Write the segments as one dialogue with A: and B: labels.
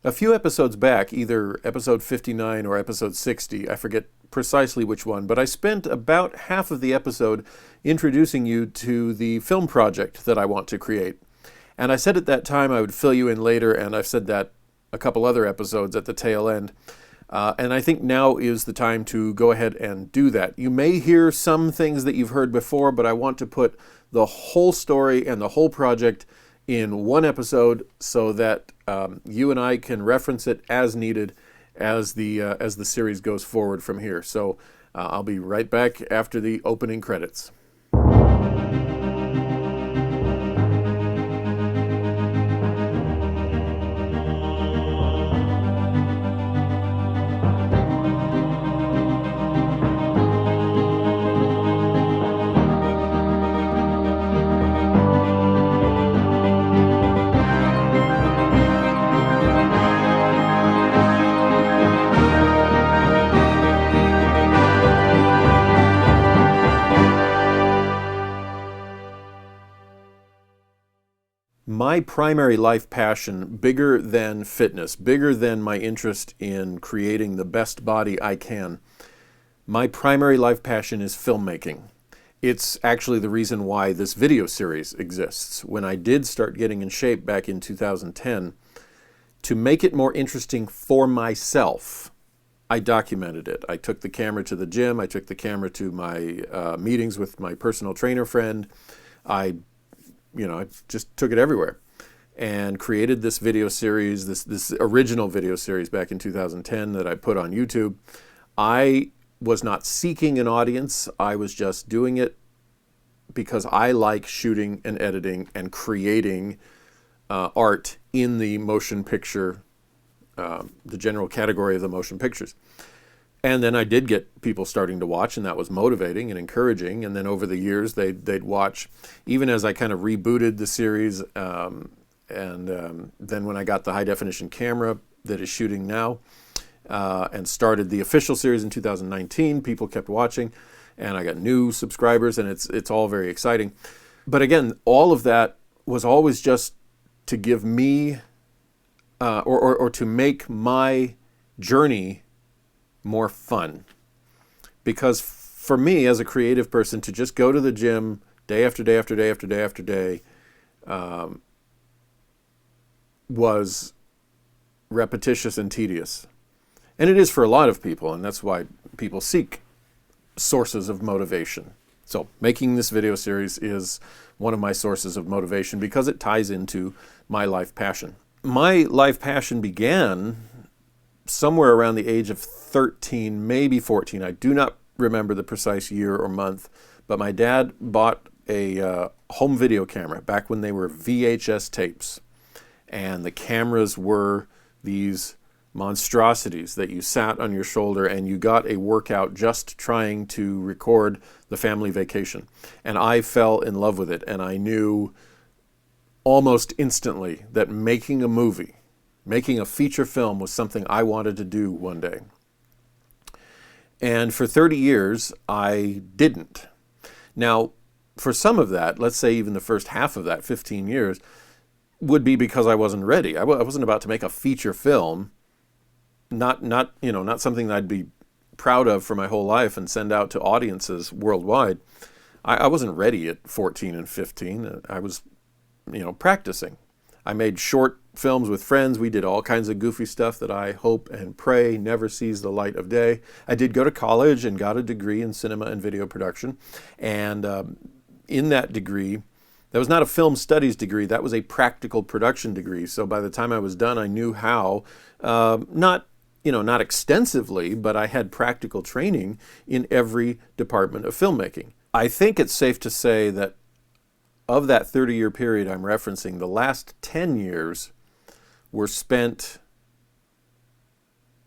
A: A few episodes back, either episode 59 or episode 60, I forget precisely which one, but I spent about half of the episode introducing you to the film project that I want to create. And I said at that time I would fill you in later, and I've said that a couple other episodes at the tail end. And I think now is the time to go ahead and do that. You may hear some things that you've heard before, but I want to put the whole story and the whole project in one episode so that you and I can reference it as needed as the series goes forward from here. So I'll be right back after the opening credits. My primary life passion, bigger than fitness, bigger than my interest in creating the best body I can, my primary life passion is filmmaking. It's actually the reason why this video series exists. When I did start getting in shape back in 2010, to make it more interesting for myself, I documented it. I took the camera to the gym. I took the camera to my meetings with my personal trainer friend. I just took it everywhere and created this video series, this original video series back in 2010 that I put on YouTube. I was not seeking an audience. I was just doing it because I like shooting and editing and creating art in the motion picture, the general category of the motion pictures. And then I did get people starting to watch, and that was motivating and encouraging. And then over the years, they'd watch, even as I kind of rebooted the series. Then when I got the high-definition camera that is shooting now and started the official series in 2019, people kept watching, and I got new subscribers, and it's all very exciting. But again, all of that was always just to give me or to make my journey more fun. Because for me as a creative person to just go to the gym day after day after day after day after day was repetitious and tedious. And it is for a lot of people, and that's why people seek sources of motivation. So making this video series is one of my sources of motivation because it ties into my life passion. My life passion began somewhere around the age of 13, maybe 14. I do not remember the precise year or month, but my dad bought a home video camera back when they were VHS tapes. And the cameras were these monstrosities that you sat on your shoulder and you got a workout just trying to record the family vacation. And I fell in love with it, and I knew almost instantly that making a movie, making a feature film was something I wanted to do one day. And for 30 years, I didn't. Now, for some of that, let's say even the first half of that, 15 years, would be because I wasn't ready. I wasn't about to make a feature film, not something that I'd be proud of for my whole life and send out to audiences worldwide. I wasn't ready at 14 and 15. I was, practicing. I made short films with friends. We did all kinds of goofy stuff that I hope and pray never sees the light of day. I did go to college and got a degree in cinema and video production. And in that degree, that was not a film studies degree. That was a practical production degree. So by the time I was done, I knew how, not extensively, but I had practical training in every department of filmmaking. I think it's safe to say that of that 30-year period I'm referencing, the last 10 years were spent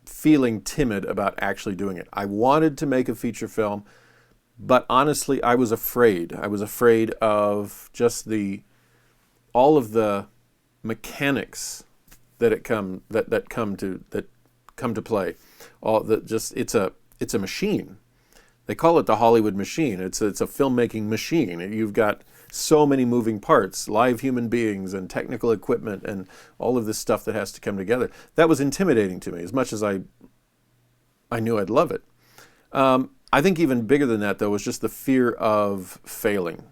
A: feeling timid about actually doing it. I wanted to make a feature film, but honestly, I was afraid. I was afraid of just all of the mechanics that come to play. It's a machine. They call it the Hollywood machine. It's a filmmaking machine. You've got so many moving parts, live human beings and technical equipment and all of this stuff that has to come together. That was intimidating to me, as much as I knew I'd love it. I think even bigger than that, though, was just the fear of failing,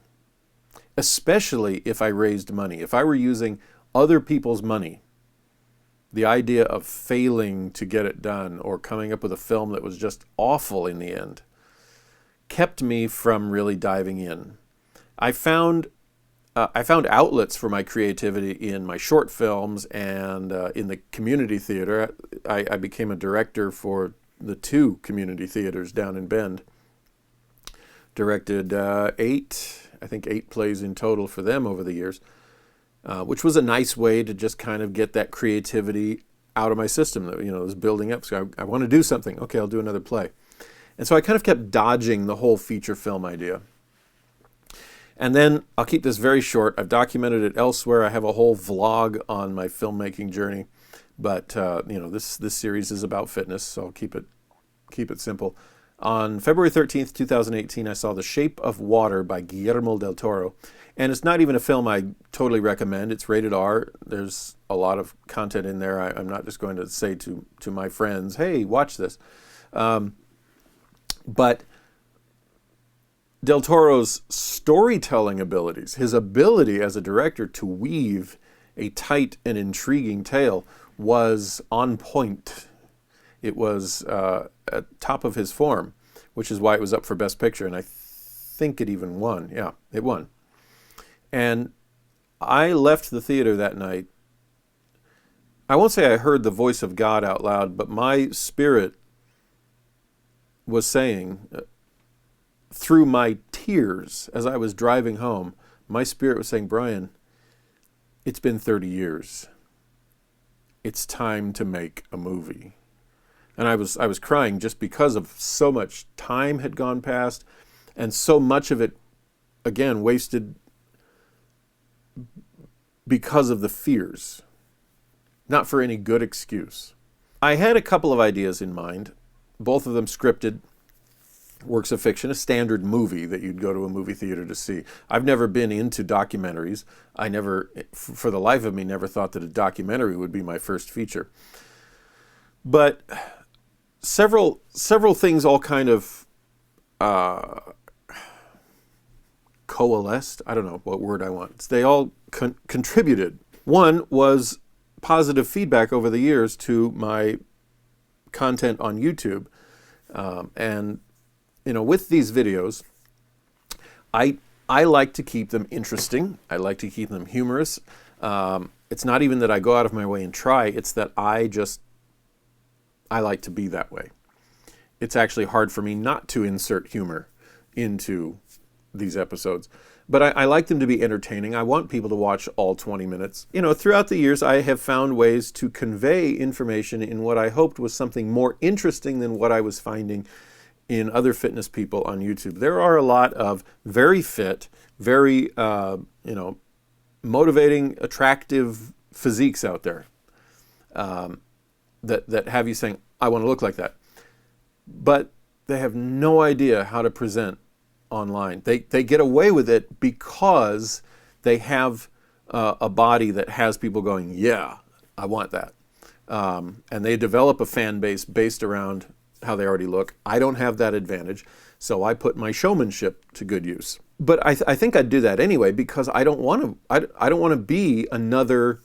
A: especially if I raised money. If I were using other people's money, the idea of failing to get it done or coming up with a film that was just awful in the end kept me from really diving in. I found outlets for my creativity in my short films and in the community theater. I became a director for the 2 community theaters down in Bend. Directed 8 plays in total for them over the years, which was a nice way to just kind of get that creativity out of my system that, was building up. So I want to do something. Okay, I'll do another play. And so I kind of kept dodging the whole feature film idea. And then I'll keep this very short. I've documented it elsewhere. I have a whole vlog on my filmmaking journey, but this series is about fitness, so I'll keep it simple. On February 13th, 2018, I saw The Shape of Water by Guillermo del Toro. And it's not even a film I totally recommend. It's rated R. There's a lot of content in there. I'm not just going to say to my friends, hey, watch this. But Del Toro's storytelling abilities, his ability as a director to weave a tight and intriguing tale, was on point. It was at top of his form, which is why it was up for Best Picture, and I think it even won. Yeah, it won. And I left the theater that night. I won't say I heard the voice of God out loud, but my spirit was saying, through my tears as I was driving home, my spirit was saying, Brian, it's been 30 years. It's time to make a movie. And I was crying just because of so much time had gone past, and so much of it, again, wasted because of the fears, not for any good excuse. I had a couple of ideas in mind, both of them scripted works of fiction, a standard movie that you'd go to a movie theater to see. I've never been into documentaries. I never, for the life of me, never thought that a documentary would be my first feature. But several things all kind of coalesced. I don't know what word I want. They all contributed. One was positive feedback over the years to my content on YouTube. And with these videos, I like to keep them interesting. I like to keep them humorous. It's not even that I go out of my way and try. It's that I like to be that way. It's actually hard for me not to insert humor into these episodes. But I like them to be entertaining. I want people to watch all 20 minutes. Throughout the years, I have found ways to convey information in what I hoped was something more interesting than what I was finding in other fitness people on YouTube. There are a lot of very fit, very motivating, attractive physiques out there that have you saying, I want to look like that. But they have no idea how to present online. They get away with it because they have a body that has people going, yeah, I want that. And they develop a fan base based around how they already look. I don't have that advantage, so I put my showmanship to good use. But I think I'd do that anyway because I don't want to. I don't want to be another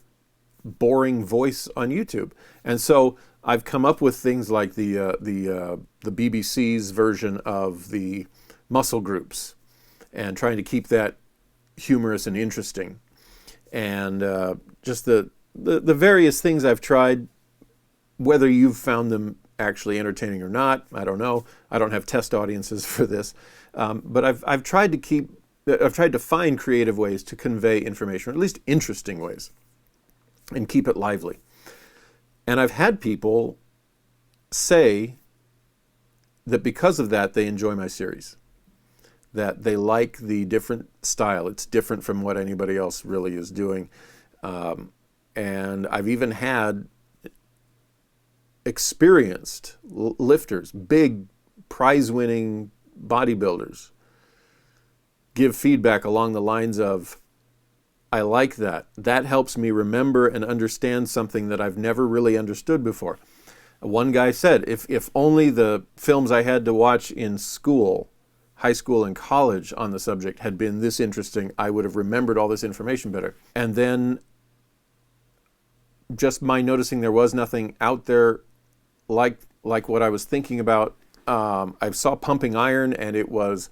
A: boring voice on YouTube. And so I've come up with things like the BBC's version of the muscle groups, and trying to keep that humorous and interesting, and just the various things I've tried. Whether you've found them actually entertaining or not, I don't know. I don't have test audiences for this, but I've tried to find creative ways to convey information, or at least interesting ways, and keep it lively. And I've had people say that because of that, they enjoy my series, that they like the different style. It's different from what anybody else really is doing. And I've even had experienced lifters, big prize-winning bodybuilders, give feedback along the lines of, I like that. That helps me remember and understand something that I've never really understood before. One guy said, if only the films I had to watch in school, high school and college on the subject had been this interesting, I would have remembered all this information better. And then just my noticing there was nothing out there like what I was thinking about. I saw Pumping Iron, and it was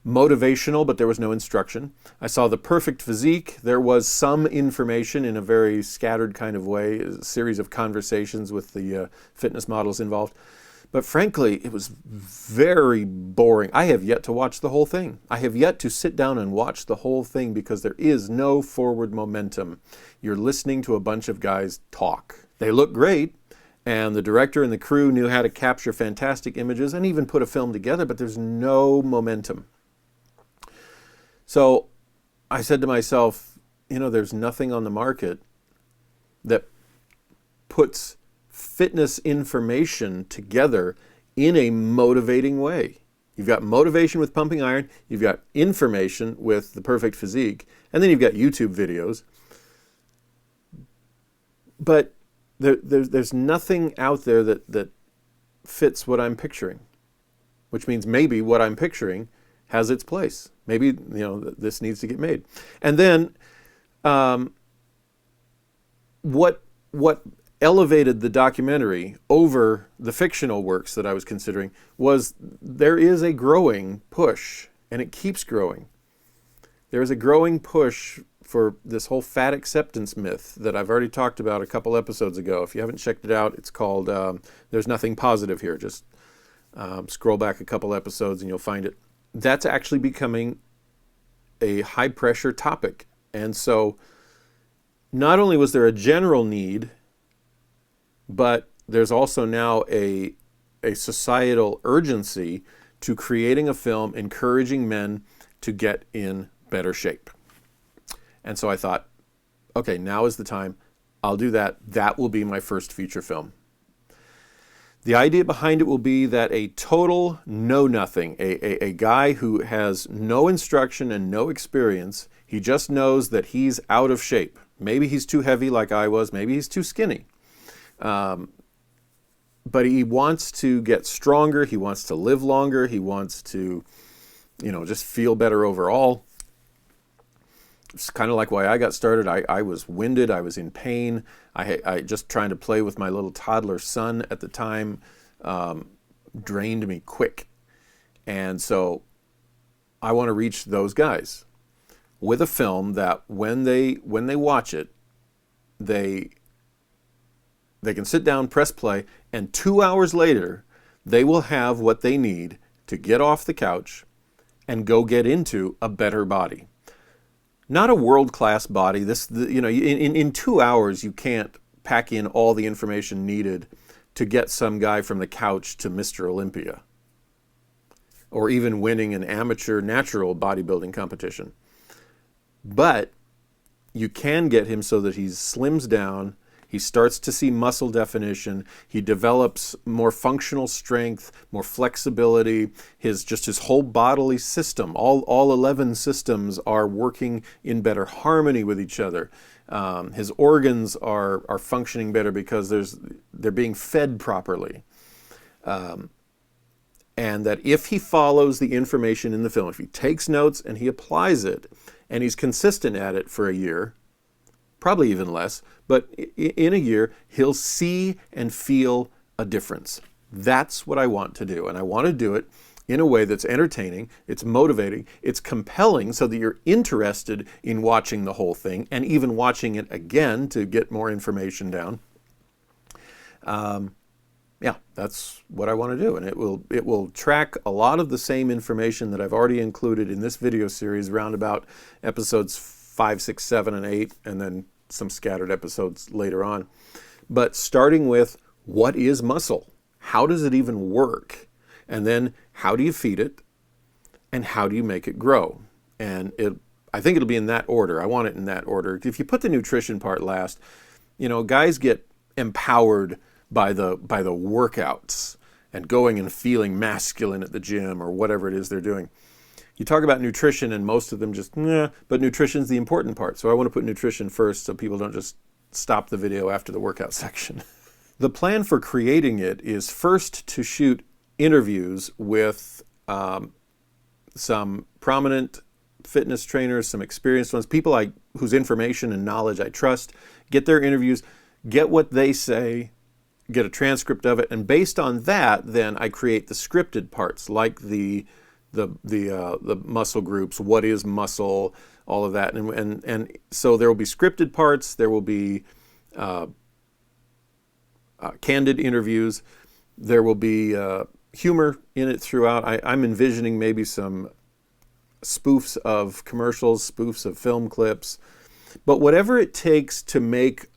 A: motivational, but there was no instruction. I saw The Perfect Physique. There was some information in a very scattered kind of way, a series of conversations with the fitness models involved. But frankly, it was very boring. I have yet to watch the whole thing. I have yet to sit down and watch the whole thing because there is no forward momentum. You're listening to a bunch of guys talk. They look great, and the director and the crew knew how to capture fantastic images and even put a film together, but there's no momentum. So I said to myself, there's nothing on the market that puts fitness information together in a motivating way. You've got motivation with Pumping Iron, you've got information with The Perfect Physique, and then you've got YouTube videos. But there's nothing out there that fits what I'm picturing, which means maybe what I'm picturing has its place. Maybe, this needs to get made. And then what elevated the documentary over the fictional works that I was considering was there is a growing push, and it keeps growing. There is a growing push for this whole fat acceptance myth that I've already talked about a couple episodes ago. If you haven't checked it out, it's called There's Nothing Positive Here. Just scroll back a couple episodes and you'll find it. That's actually becoming a high-pressure topic. And so not only was there a general need, but there's also now a societal urgency to creating a film encouraging men to get in better shape. And so I thought, okay, now is the time. I'll do that. That will be my first feature film. The idea behind it will be that a total know-nothing, a guy who has no instruction and no experience, he just knows that he's out of shape. Maybe he's too heavy like I was, maybe he's too skinny. But he wants to get stronger, he wants to live longer, he wants to, just feel better overall. It's kind of like why I got started. I was winded, I was in pain. I just trying to play with my little toddler son at the time drained me quick. And so I want to reach those guys with a film that when they watch it, they can sit down, press play, and 2 hours later, they will have what they need to get off the couch and go get into a better body. Not a world-class body. In 2 hours, you can't pack in all the information needed to get some guy from the couch to Mr. Olympia, or even winning an amateur natural bodybuilding competition. But you can get him so that he slims down, he starts to see muscle definition, he develops more functional strength, more flexibility, his whole bodily system, all 11 systems are working in better harmony with each other. His organs are functioning better because they're being fed properly. And that if he follows the information in the film, if he takes notes and he applies it, and he's consistent at it for a year, probably even less, but in a year, he'll see and feel a difference. That's what I want to do, and I want to do it in a way that's entertaining, it's motivating, it's compelling so that you're interested in watching the whole thing and even watching it again to get more information down. That's what I want to do, and it will track a lot of the same information that I've already included in this video series around about episodes 5, 6, 7, and 8, and then some scattered episodes later on. But starting with, what is muscle? How does it even work? And then how do you feed it? And how do you make it grow? And I think it'll be in that order. I want it in that order. If you put the nutrition part last, guys get empowered by the workouts and going and feeling masculine at the gym or whatever it is they're doing. You talk about nutrition and most of them just, nah, but nutrition's the important part. So I want to put nutrition first so people don't just stop the video after the workout section. The plan for creating it is first to shoot interviews with some prominent fitness trainers, some experienced ones, people whose information and knowledge I trust, get their interviews, get what they say, get a transcript of it, and based on that, then I create the scripted parts, like the muscle groups, what is muscle, all of that, and so there will be scripted parts, there will be candid interviews, there will be humor in it throughout. I'm envisioning maybe some spoofs of commercials, spoofs of film clips, but whatever it takes to make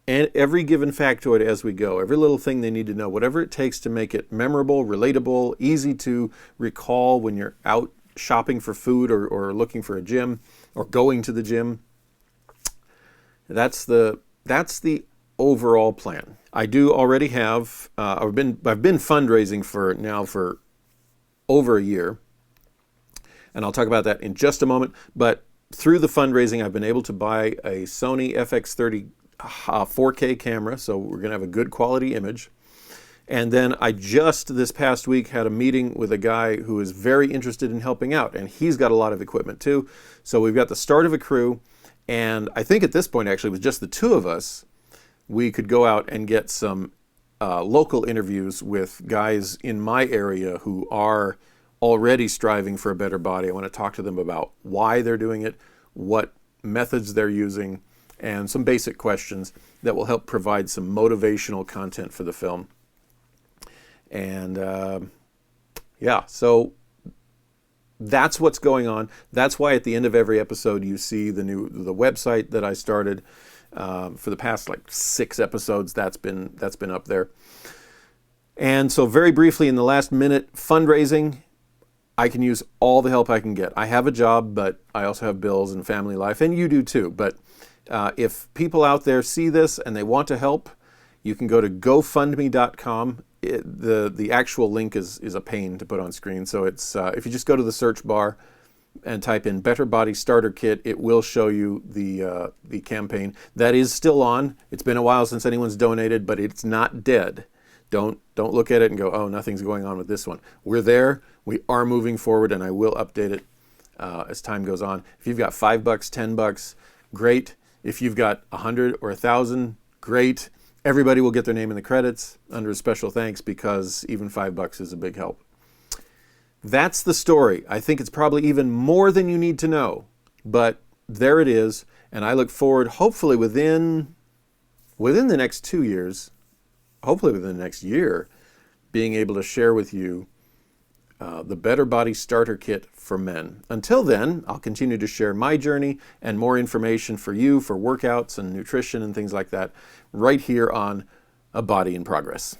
A: every given factoid as we go, every little thing they need to know, whatever it takes to make it memorable, relatable, easy to recall when you're out shopping for food or looking for a gym or going to the gym. That's the overall plan. I do already have, I've been fundraising for over a year, and I'll talk about that in just a moment, but through the fundraising, I've been able to buy a Sony FX30 4K camera, so we're going to have a good quality image. And then I just this past week had a meeting with a guy who is very interested in helping out, and he's got a lot of equipment too. So we've got the start of a crew, and I think at this point, actually, with just the two of us, we could go out and get some local interviews with guys in my area who are already striving for a better body. I want to talk to them about why they're doing it, what methods they're using, and some basic questions that will help provide some motivational content for the film. And yeah, so that's what's going on. That's why at the end of every episode you see the website that I started for the past 6 episodes. That's been up there. And so very briefly in the last minute, fundraising. I can use all the help I can get. I have a job, but I also have bills and family life, and you do too. But if people out there see this and they want to help, you can go to gofundme.com. The actual link is a pain to put on screen. So it's if you just go to the search bar and type in Better Body Starter Kit, it will show you the campaign. That is still on. It's been a while since anyone's donated, but it's not dead. Don't look at it and go, oh, nothing's going on with this one. We're there. We are moving forward, and I will update it as time goes on. If you've got $5, $10, great. If you've got 100 or 1,000, great. Everybody will get their name in the credits under a special thanks because even $5 is a big help. That's the story. I think it's probably even more than you need to know, but there it is. And I look forward, hopefully within the next 2 years, hopefully within the next year, being able to share with you the Better Body Starter Kit for men. Until then, I'll continue to share my journey and more information for you for workouts and nutrition and things like that right here on A Body in Progress.